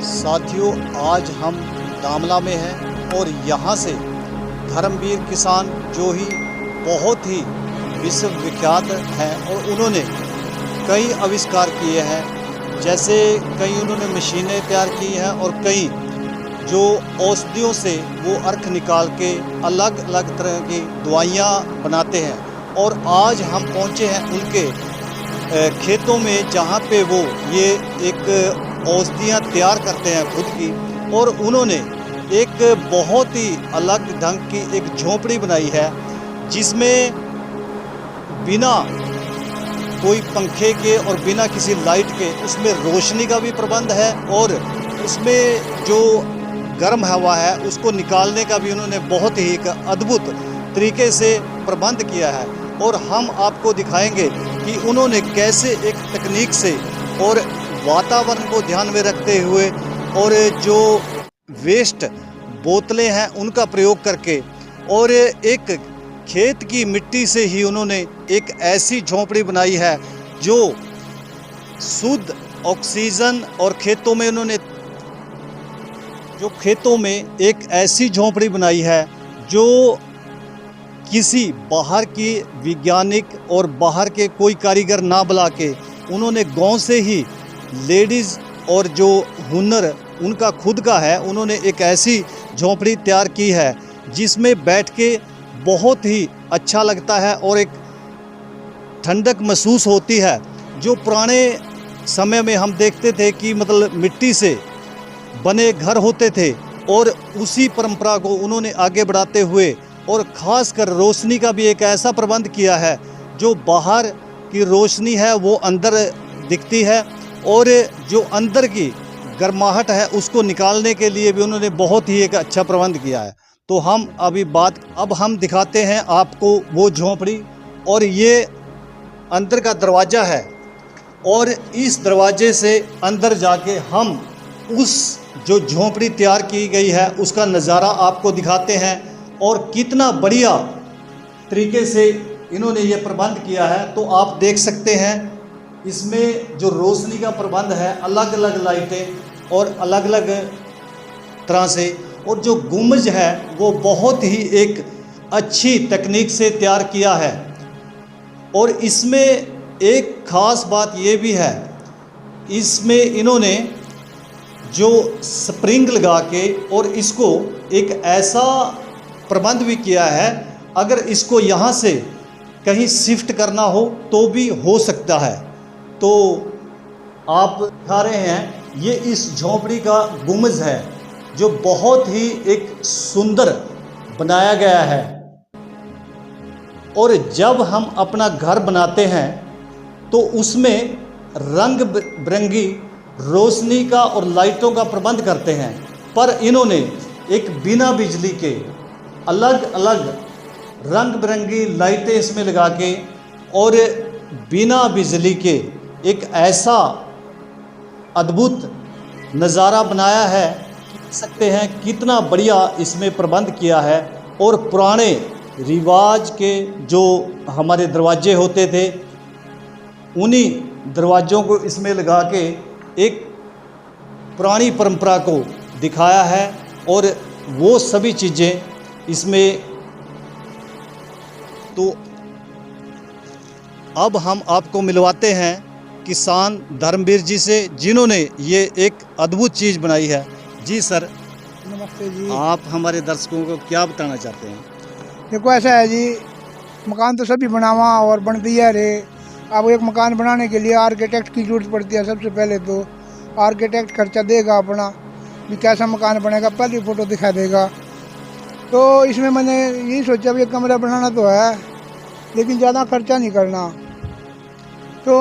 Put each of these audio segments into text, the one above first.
साथियों, आज हम दामला में हैं और यहाँ से धर्मवीर किसान जो ही बहुत ही विश्वविख्यात हैं और उन्होंने कई आविष्कार किए हैं। जैसे कई उन्होंने मशीनें तैयार की हैं और कई जो औषधियों से वो अर्क निकाल के अलग अलग तरह की दवाइयाँ बनाते हैं। और आज हम पहुँचे हैं उनके खेतों में जहाँ पे वो ये एक औषधियाँ तैयार करते हैं खुद की। और उन्होंने एक बहुत ही अलग ढंग की एक झोंपड़ी बनाई है जिसमें बिना कोई पंखे के और बिना किसी लाइट के उसमें रोशनी का भी प्रबंध है और उसमें जो गर्म हवा है उसको निकालने का भी उन्होंने बहुत ही एक अद्भुत तरीके से प्रबंध किया है। और हम आपको दिखाएंगे कि उन्होंने कैसे एक तकनीक से और वातावरण को ध्यान में रखते हुए और जो वेस्ट बोतलें हैं उनका प्रयोग करके और एक खेत की मिट्टी से ही उन्होंने एक ऐसी झोंपड़ी बनाई है जो शुद्ध ऑक्सीजन और खेतों में एक ऐसी झोंपड़ी बनाई है जो किसी बाहर की वैज्ञानिक और बाहर के कोई कारीगर ना बुला के उन्होंने गांव से ही लेडीज़ और जो हुनर उनका खुद का है उन्होंने एक ऐसी झोंपड़ी तैयार की है जिसमें बैठ के बहुत ही अच्छा लगता है और एक ठंडक महसूस होती है। जो पुराने समय में हम देखते थे कि मतलब मिट्टी से बने घर होते थे और उसी परंपरा को उन्होंने आगे बढ़ाते हुए और ख़ासकर रोशनी का भी एक ऐसा प्रबंध किया है जो बाहर की रोशनी है वो अंदर दिखती है और जो अंदर की गर्माहट है उसको निकालने के लिए भी उन्होंने बहुत ही एक अच्छा प्रबंध किया है। तो अब हम दिखाते हैं आपको वो झोंपड़ी और ये अंदर का दरवाज़ा है और इस दरवाजे से अंदर जाके हम उस जो झोंपड़ी तैयार की गई है उसका नज़ारा आपको दिखाते हैं और कितना बढ़िया तरीके से इन्होंने ये प्रबंध किया है। तो आप देख सकते हैं इसमें जो रोशनी का प्रबंध है अलग अलग लाइटें और अलग अलग तरह से, और जो गुंबज है वो बहुत ही एक अच्छी तकनीक से तैयार किया है। और इसमें एक ख़ास बात ये भी है, इसमें इन्होंने जो स्प्रिंग लगा के और इसको एक ऐसा प्रबंध भी किया है अगर इसको यहाँ से कहीं शिफ्ट करना हो तो भी हो सकता है। तो आप दिखा रहे हैं ये इस झोंपड़ी का गुंबज है जो बहुत ही एक सुंदर बनाया गया है। और जब हम अपना घर बनाते हैं तो उसमें रंग बिरंगी रोशनी का और लाइटों का प्रबंध करते हैं, पर इन्होंने एक बिना बिजली के अलग अलग रंग बिरंगी लाइटें इसमें लगा के और बिना बिजली के एक ऐसा अद्भुत नज़ारा बनाया है। देख सकते हैं कितना बढ़िया इसमें प्रबंध किया है। और पुराने रिवाज के जो हमारे दरवाजे होते थे उन्हीं दरवाज़ों को इसमें लगा के एक पुरानी परंपरा को दिखाया है और वो सभी चीज़ें इसमें। तो अब हम आपको मिलवाते हैं किसान धर्मवीर जी से जिन्होंने ये एक अद्भुत चीज़ बनाई है। जी सर, नमस्ते जी। आप हमारे दर्शकों को क्या बताना चाहते हैं? देखो ऐसा है जी, मकान तो सभी बनावा और बन दिया रे। अब एक मकान बनाने के लिए आर्किटेक्ट की जरूरत पड़ती है। सबसे पहले तो आर्किटेक्ट खर्चा देगा अपना भी, कैसा मकान बनेगा पहली फ़ोटो दिखा देगा। तो इसमें मैंने यही सोचा भी एक कमरा बनाना तो है लेकिन ज़्यादा खर्चा नहीं करना। तो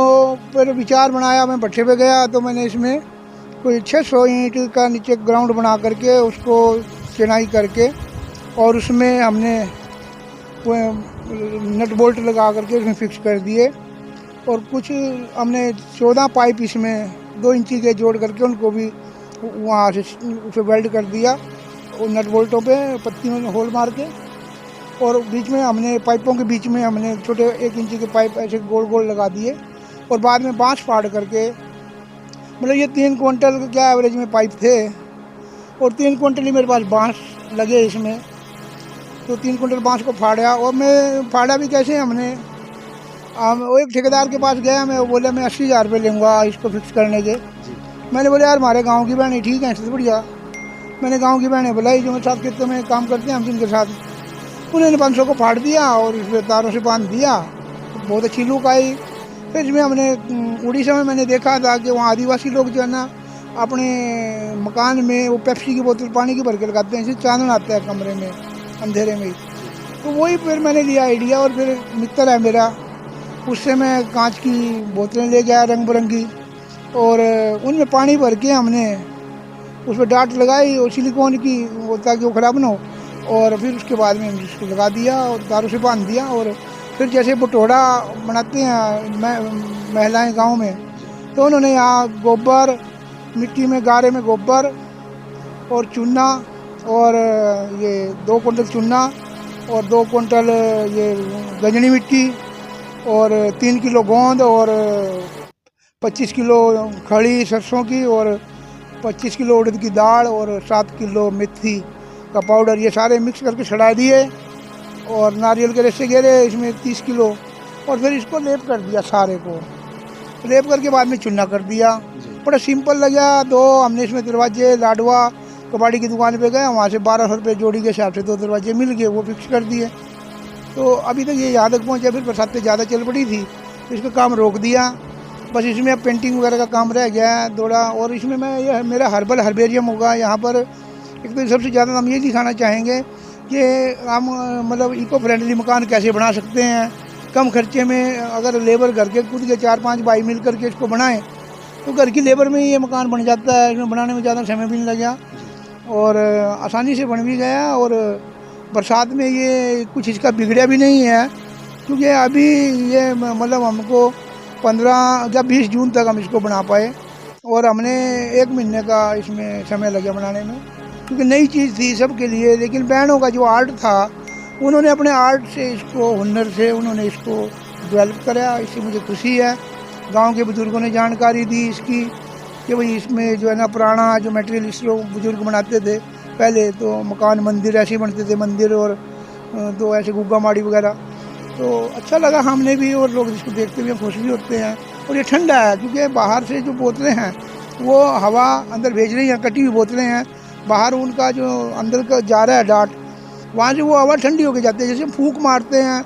फिर विचार बनाया, मैं भट्ठे पे गया तो मैंने इसमें कोई 600 ईंट का नीचे ग्राउंड बना करके उसको चिनाई करके और उसमें हमने नट बोल्ट लगा करके उसमें फिक्स कर दिए। और कुछ हमने 14 पाइप इसमें 2 इंची के जोड़ करके उनको भी वहाँ से उसे वेल्ड कर दिया और नट बोल्टों पे पत्ती में होल मार के। और बीच में हमने पाइपों के बीच में हमने छोटे 1 इंची के पाइप ऐसे गोल गोल लगा दिए और बाद में बांस फाड़ करके मतलब ये 3 क्विंटल का क्या एवरेज में पाइप थे और 3 क्विंटल ही मेरे पास बांस लगे इसमें। तो 3 क्विंटल बांस को फाड़ा और मैं फाड़ा भी कैसे हमने वो एक ठेकेदार के पास गया, मैं वो बोला मैं 80,000 रुपये लूँगा इसको फिक्स करने के। मैंने बोला यार हमारे गांव की बहनें ठीक हैं, इससे बढ़िया। मैंने गांव की बहनें बुलाई जो मेरे साथ खेतों में काम करते हैं हम जिनके साथ, उन्होंने 500 को फाड़ दिया और इसमें तारों से बांध दिया। बहुत अच्छी लुक आई। फिर इसमें हमने उड़ीसा में मैंने देखा था कि वहाँ आदिवासी लोग जो है ना अपने मकान में वो पेप्सी की बोतल पानी की भर के लगाते हैं, इससे चांदन आता है कमरे में अंधेरे में। तो वही फिर मैंने लिया आइडिया और फिर मित्र है मेरा, उससे मैं कांच की बोतलें ले गया रंग बिरंगी और उनमें पानी भर के हमने उस पर डाट लगाई और सिलिकॉन की वो ताकि वो ख़राब ना हो। और फिर उसके बाद में हमने उसको लगा दिया और तारों से बांध दिया। और फिर जैसे बटोड़ा बनाते हैं महिलाएं गांव में, तो उन्होंने यहाँ गोबर मिट्टी में गारे में गोबर और चूना और ये 2 क्विंटल चूना और 2 क्विंटल ये गंजनी मिट्टी और 3 किलो गोंद और 25 किलो खड़ी सरसों की और 25 किलो उड़द की दाल और 7 किलो मेथी का पाउडर, ये सारे मिक्स करके छड़ा दिए और नारियल के रस्से घेरे इसमें 30 किलो और फिर इसको लेप कर दिया। सारे को लेप करके बाद में चुना कर दिया। बड़ा सिंपल लगा। 2 हमने इसमें दरवाजे लाडवा कबाड़ी की दुकान पे गए, वहाँ से 1200 रुपये जोड़ी के हिसाब से 2 दरवाजे मिल गए, वो फिक्स कर दिए। तो अभी तक ये यहाँ तक पहुँचा। फिर बरसातें ज़्यादा चल पड़ी थी तो इसका काम रोक दिया। बस इसमें अब पेंटिंग वगैरह का काम रह गया है थोड़ा। और इसमें मैं ये मेरा हर्बेरियम होगा यहाँ पर। एक तो सबसे ज़्यादा हम ये दिखाना चाहेंगे कि हम मतलब इको फ्रेंडली मकान कैसे बना सकते हैं कम खर्चे में। अगर लेबर घर के खुद के 4-5 भाई मिल करके इसको बनाएं तो घर की लेबर में ही ये मकान बन जाता है। इसमें बनाने में ज़्यादा समय भी नहीं लगा और आसानी से बन भी गया। और बरसात में ये कुछ इसका बिगड़ा भी नहीं है, क्योंकि अभी ये मतलब हमको 15 या 20 जून तक हम इसको बना पाए और हमने 1 महीने का इसमें समय लगा बनाने में, क्योंकि नई चीज़ थी सबके लिए। लेकिन बहनों का जो आर्ट था उन्होंने अपने आर्ट से इसको हुनर से उन्होंने इसको डेवलप कराया। इससे मुझे खुशी है। गांव के बुज़ुर्गों ने जानकारी दी इसकी कि भाई इसमें जो है ना पुराना जो मटेरियल इस लोग बुज़ुर्ग बनाते थे पहले, तो मकान मंदिर ऐसे बनते थे, मंदिर और तो ऐसे गुग्गा माड़ी वगैरह। तो अच्छा लगा हमने भी और लोग इसको देखते हुए खुश भी होते हैं। और ये ठंडा है क्योंकि बाहर से जो बोतलें हैं वो हवा अंदर भेज रही हैं, कटी हुई बोतलें हैं। बाहर उनका जो अंदर का जा रहा है डाट, वहाँ से वो हवा ठंडी होकर जाती है। जैसे हम फूंक मारते हैं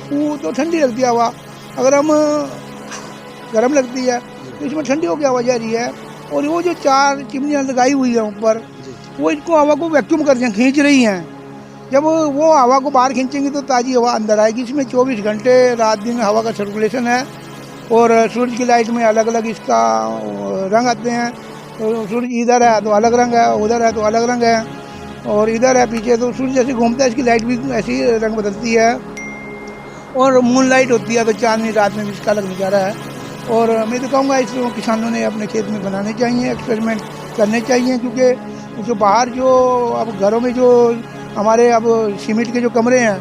फूंक तो ठंडी लगती है हवा, अगर हम गर्म लगती है तो इसमें ठंडी होकर हवा जा रही है। और वो जो 4 चिमनियाँ लगाई हुई हैं ऊपर, वो इसको हवा को वैक्यूम कर खींच रही हैं। जब वो हवा को बाहर खींचेंगी तो ताज़ी हवा अंदर आएगी। इसमें 24 घंटे रात दिन हवा का सर्कुलेशन है और सूरज की लाइट में अलग अलग इसका रंग आते हैं। तो सूरज इधर है तो अलग रंग है, उधर है तो अलग रंग है, और इधर है पीछे तो सूरज जैसे घूमता है इसकी लाइट भी ऐसी रंग बदलती है। और मून लाइट होती है तो चांदनी रात में भी इसका अलग नज़ारा है। और मैं तो कहूँगा इस किसानों ने अपने खेत में बनाने चाहिए, एक्सपेरिमेंट करने चाहिए, क्योंकि जो बाहर जो अब घरों में जो हमारे अब सीमेंट के जो कमरे हैं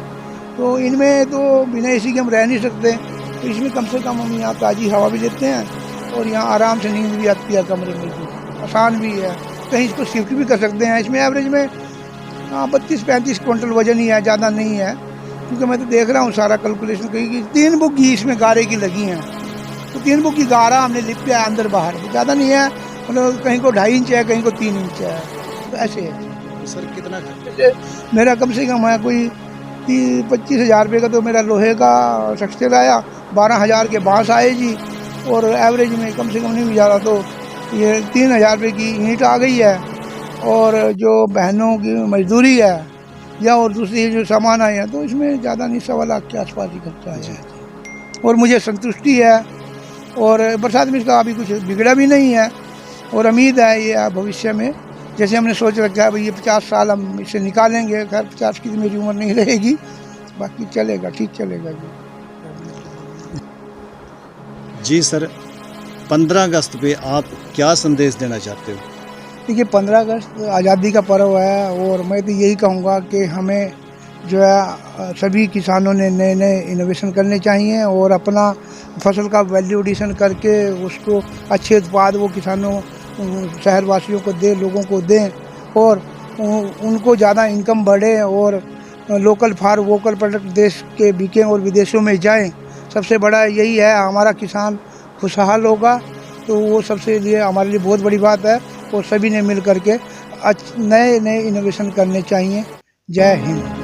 तो इनमें तो बिना एसी के हम रह नहीं सकते। तो इसमें कम से कम हम यहाँ ताज़ी हवा भी लेते हैं और यहाँ आराम से नींद भी आती है कमरे में, आसान भी है। कहीं इसको शिफ्ट भी कर सकते हैं। इसमें एवरेज में 32-35 क्विंटल वजन ही है, ज़्यादा नहीं है। क्योंकि मैं तो देख रहा हूँ सारा कैलकुलेशन कहीं 3 बुग्गी इसमें गारे की लगी हैं, तो 3 बुग्गी गारा हमने लिपया है अंदर बाहर, ज़्यादा नहीं है। मतलब कहीं को 2.5 इंच है, कहीं को 3 इंच है, तो ऐसे है। तो सर कितना मेरा कम से कम है कोई 25,000 रुपये का तो मेरा लोहे का स्ट्रक्चर आया, 12,000 के बांस आए जी, और एवरेज में कम से कम नहीं भी ज़्यादा तो ये 3,000 रुपये की ईंट आ गई है। और जो बहनों की मजदूरी है या और दूसरी जो सामान आए हैं तो इसमें ज़्यादा नहीं, 1.25 लाख के आसपास ही खर्चा आया है। और मुझे संतुष्टि है और बरसात में इसका अभी कुछ बिगड़ा भी नहीं है। और उम्मीद है ये भविष्य में जैसे हमने सोच रखा है भाई ये 50 साल हम इसे निकालेंगे। खैर 50 की तो मेरी उम्र नहीं रहेगी, बाकी चलेगा, ठीक चलेगा जी। जी सर, 15 अगस्त पे आप क्या संदेश देना चाहते हो? देखिए 15 अगस्त आज़ादी का पर्व है और मैं तो यही कहूँगा कि हमें जो है सभी किसानों ने नए नए इनोवेशन करने चाहिए और अपना फसल का वैल्यू एडिशन करके उसको अच्छे उत्पाद वो किसानों शहरवासियों को दें, लोगों को दें और उनको ज़्यादा इनकम बढ़े और लोकल फॉर वोकल प्रोडक्ट देश के बिकें और विदेशों में जाएं। सबसे बड़ा यही है, हमारा किसान खुशहाल होगा तो वो सबसे लिए हमारे लिए बहुत बड़ी बात है और सभी ने मिल करके नए नए इनोवेशन करने चाहिए। जय हिंद।